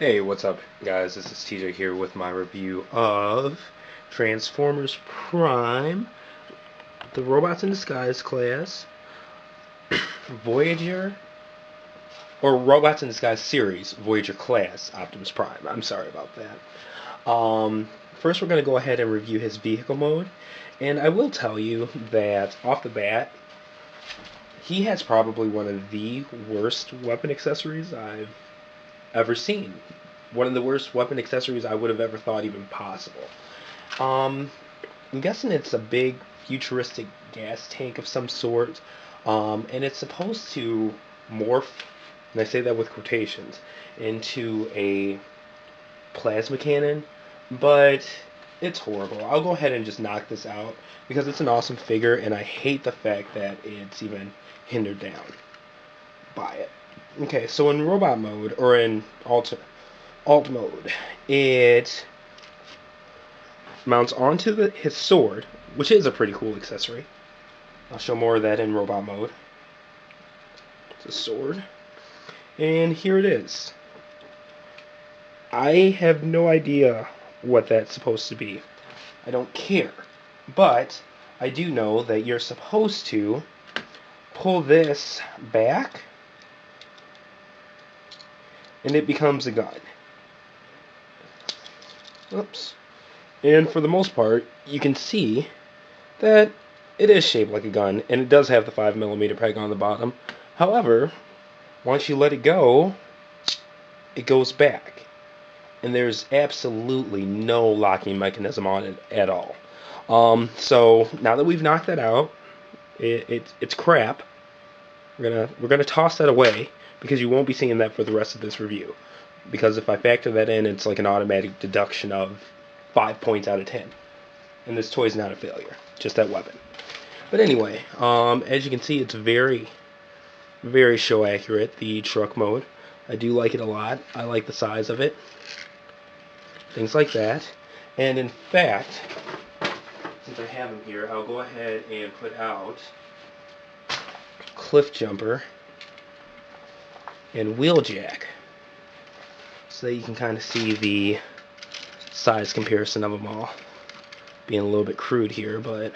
Hey, what's up, guys? This is TJ here with my review of Transformers Prime, the Robots in Disguise class, Voyager, or Robots in Disguise series, Voyager class, Optimus Prime. I'm sorry about that. First, we're going to go ahead and review his vehicle mode, and I will tell you that off the bat, he has probably one of the worst weapon accessories I've ever seen. One of the worst weapon accessories I would have ever thought even possible. Um, I'm guessing it's a big futuristic gas tank of some sort, and it's supposed to morph, and I say that with quotations, into a plasma cannon, but it's horrible. I'll go ahead and just knock this out because it's an awesome figure, and I hate the fact that it's even hindered down by it. Okay, so in robot mode, or in alt mode, it mounts onto his sword, which is a pretty cool accessory. I'll show more of that in robot mode. It's a sword. And here it is. I have no idea what that's supposed to be. I don't care. But I do know that you're supposed to pull this back and it becomes a gun. Oops. And for the most part, you can see that it is shaped like a gun, and it does have the 5mm peg on the bottom. However, once you let it go, it goes back. And there's absolutely no locking mechanism on it at all. So now that we've knocked that out, it's crap. We're gonna toss that away because you won't be seeing that for the rest of this review. Because if I factor that in, it's like an automatic deduction of 5 points out of 10. And this toy's not a failure, just that weapon. But anyway, as you can see, it's very, very show accurate, the truck mode. I do like it a lot. I like the size of it. Things like that. And in fact, since I have them here, I'll go ahead and put out Cliff Jumper and Wheeljack so that you can kind of see the size comparison of them all. Being a little bit crude here, but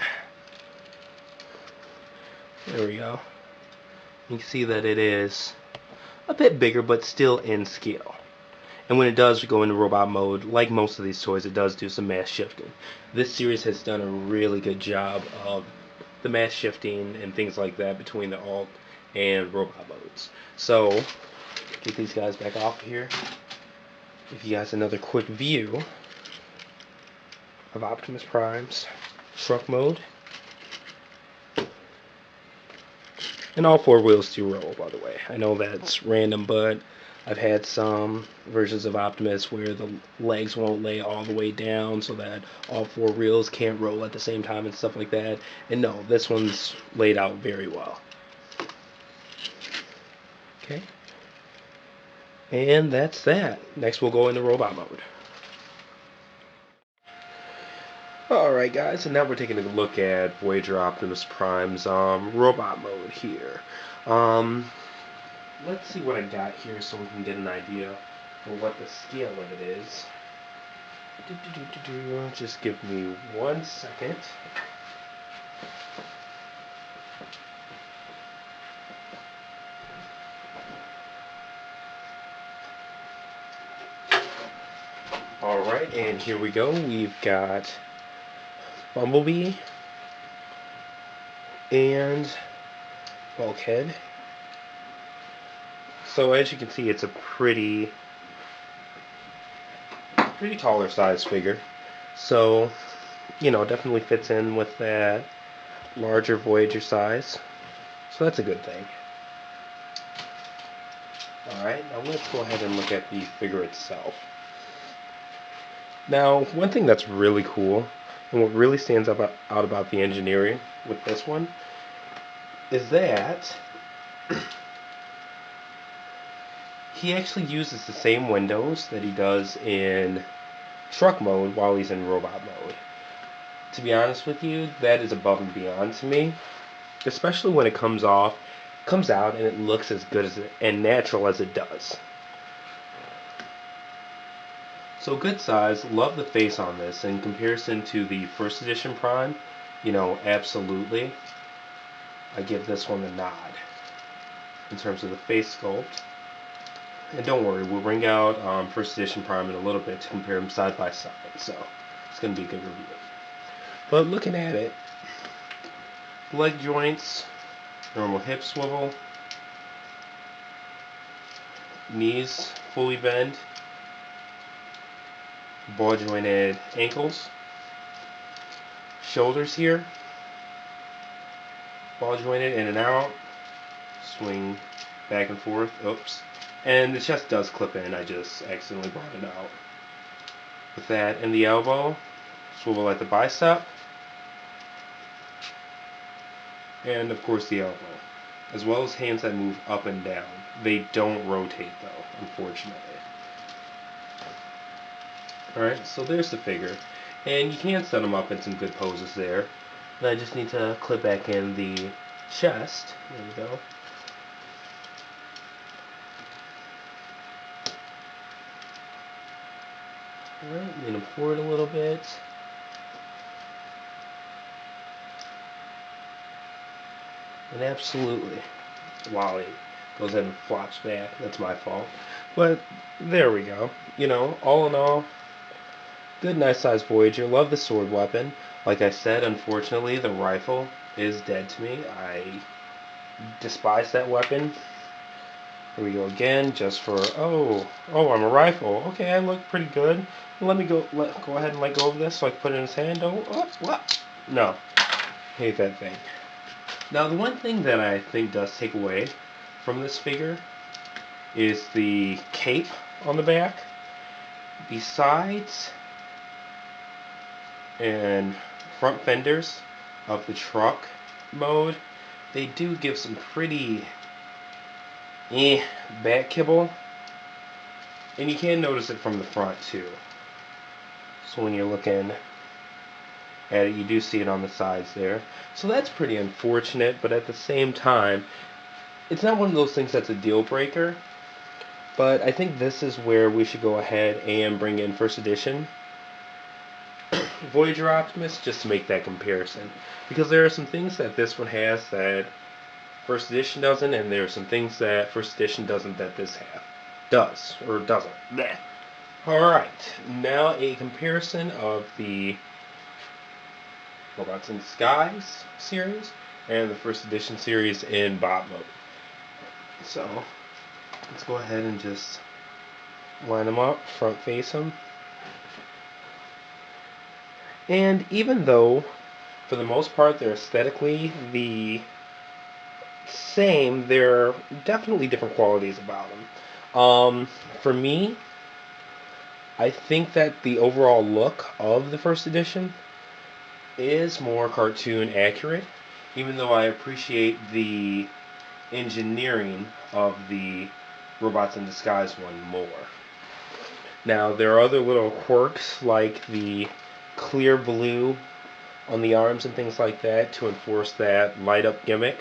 there we go. You can see that it is a bit bigger, but still in scale. And when it does go into robot mode, like most of these toys, it does do some mass shifting. This series has done a really good job of the mass shifting and things like that between the alt and robot modes. So, get these guys back off here. Give you guys another quick view of Optimus Prime's truck mode. And all four wheels do roll, by the way. I know that's random, but I've had some versions of Optimus where the legs won't lay all the way down so that all four wheels can't roll at the same time and stuff like that. And no, this one's laid out very well. Okay. And that's that. Next we'll go into robot mode. Alright guys, and now we're taking a look at Voyager Optimus Prime's robot mode here. Let's see what I got here so we can get an idea of what the scale of it is. Just give me 1 second. Alright, and here we go. We've got Bumblebee and Bulkhead. So as you can see, it's a pretty taller size figure. So, you know, definitely fits in with that larger Voyager size. So that's a good thing. Alright, now let's go ahead and look at the figure itself. Now, one thing that's really cool, and what really stands out about the engineering with this one, is that he actually uses the same windows that he does in truck mode while he's in robot mode. To be honest with you, that is above and beyond to me, especially when it comes out and it looks as good as and natural as it does. So good size, love the face on this. In comparison to the first edition Prime, absolutely. I give this one the nod in terms of the face sculpt. And don't worry, we'll bring out first edition Prime in a little bit to compare them side by side. So it's going to be a good review. But looking at it, leg joints, normal hip swivel, knees fully bend, ball jointed ankles, shoulders here, ball jointed in and out, swing back and forth, oops, and the chest does clip in, I just accidentally brought it out. With that, and the elbow, swivel at the bicep, and of course the elbow, as well as hands that move up and down. They don't rotate though, unfortunately. Alright, so there's the figure. And you can set them up in some good poses there. And I just need to clip back in the chest. There we go. Alright, lean them forward a little bit. And absolutely, wow, it goes ahead and flops back. That's my fault. But there we go. All in all, good, nice sized Voyager. Love the sword weapon. Like I said, unfortunately, the rifle is dead to me. I despise that weapon. Here we go again, just for, I'm a rifle. Okay, I look pretty good. Let me go ahead and let go of this so I can put it in his hand. What? No. Hate that thing. Now, the one thing that I think does take away from this figure is the cape on the back. Besides and front fenders of the truck mode, they do give some pretty back kibble, and you can notice it from the front too. So when you're looking at it, you do see it on the sides there. So that's pretty unfortunate, but at the same time, it's not one of those things that's a deal breaker. But I think this is where we should go ahead and bring in first edition Voyager Optimus just to make that comparison. Because there are some things that this one has that first edition doesn't, and there are some things that first edition doesn't that this does, or doesn't. Bleh. Alright, now a comparison of the Robots in Disguise series and the first edition series in bot mode. So, let's go ahead and just line them up, front face them. And even though, for the most part, they're aesthetically the same, there are definitely different qualities about them. For me, I think that the overall look of the first edition is more cartoon accurate, even though I appreciate the engineering of the Robots in Disguise one more. Now, there are other little quirks like the clear blue on the arms and things like that to enforce that light up gimmick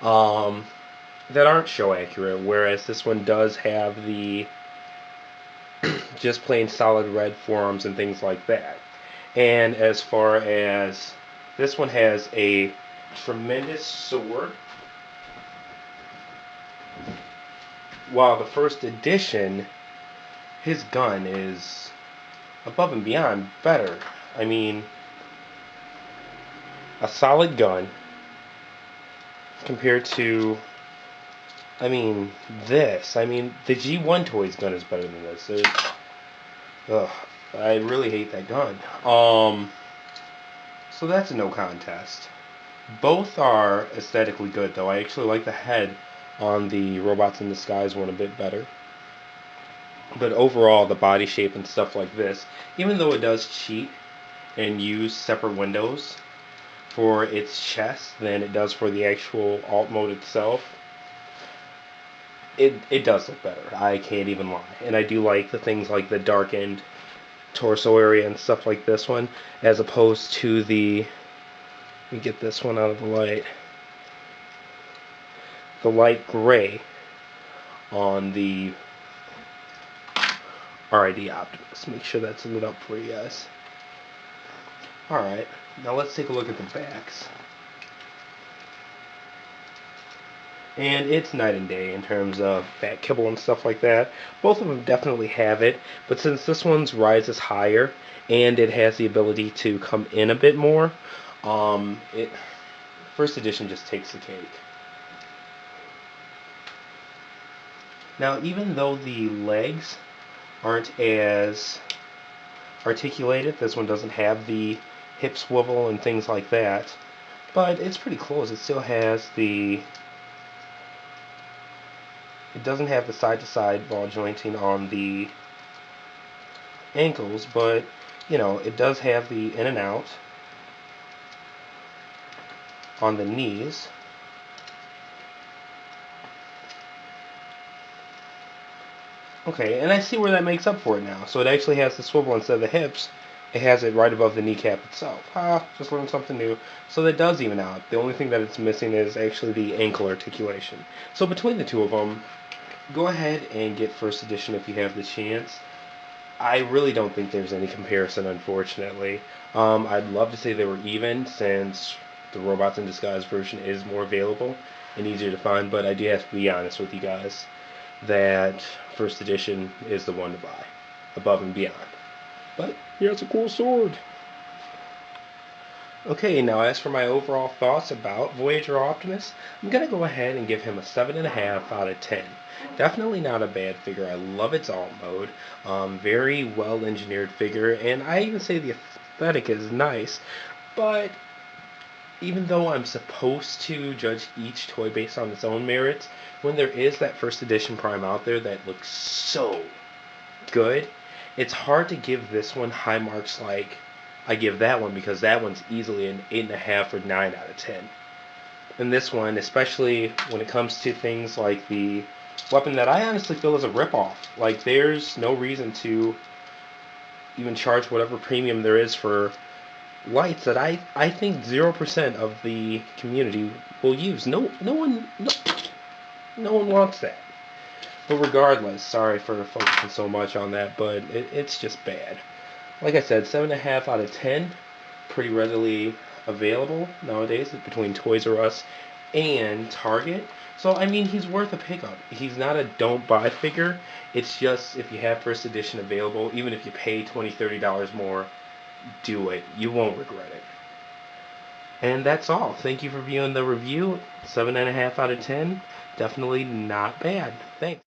that aren't show accurate, whereas this one does have the just plain solid red forearms and things like that. And as far as this one has a tremendous sword, while the first edition, his gun is above and beyond better. I mean, a solid gun compared to, this. The G1 Toys gun is better than this. I really hate that gun. So that's a no contest. Both are aesthetically good, though. I actually like the head on the Robots in Disguise one a bit better. But overall, the body shape and stuff like this, even though it does cheat and use separate windows for its chest than it does for the actual alt mode itself, it does look better. I can't even lie. And I do like the things like the darkened torso area and stuff like this one, as opposed to the, let me get this one out of the light gray on the RID Optimus. Make sure that's lit up for you guys. Alright, now let's take a look at the backs. And it's night and day in terms of back kibble and stuff like that. Both of them definitely have it, but since this one's rises higher and it has the ability to come in a bit more, it first edition just takes the cake. Now, even though the legs aren't as articulated, this one doesn't have the hip swivel and things like that, but it's pretty close. It still has the... It doesn't have the side-to-side ball jointing on the ankles, but, you know, it does have the in and out on the knees. Okay, and I see where that makes up for it now. So it actually has the swivel instead of the hips. It has it right above the kneecap itself. Just learned something new. So that does even out. The only thing that it's missing is actually the ankle articulation. So between the two of them, go ahead and get first edition if you have the chance. I really don't think there's any comparison, unfortunately. I'd love to say they were even, since the Robots in Disguise version is more available and easier to find, but I do have to be honest with you guys that first edition is the one to buy, above and beyond. But yeah, it's a cool sword. Okay, now as for my overall thoughts about Voyager Optimus, I'm going to go ahead and give him a 7.5 out of 10. Definitely not a bad figure. I love its alt mode. Very well engineered figure, and I even say the aesthetic is nice, but even though I'm supposed to judge each toy based on its own merits, when there is that first edition Prime out there that looks so good, it's hard to give this one high marks like I give that one, because that one's easily an 8.5 or 9 out of 10. And this one, especially when it comes to things like the weapon that I honestly feel is a ripoff. Like, there's no reason to even charge whatever premium there is for lights that I think 0% of the community will use. No one wants that. But regardless, sorry for focusing so much on that, but it's just bad. Like I said, 7.5 out of 10, pretty readily available nowadays between Toys R Us and Target. So, I mean, he's worth a pickup. He's not a don't buy figure. It's just, if you have first edition available, even if you pay $20, $30 more, do it. You won't regret it. And that's all. Thank you for viewing the review. 7.5 out of 10. Definitely not bad. Thanks.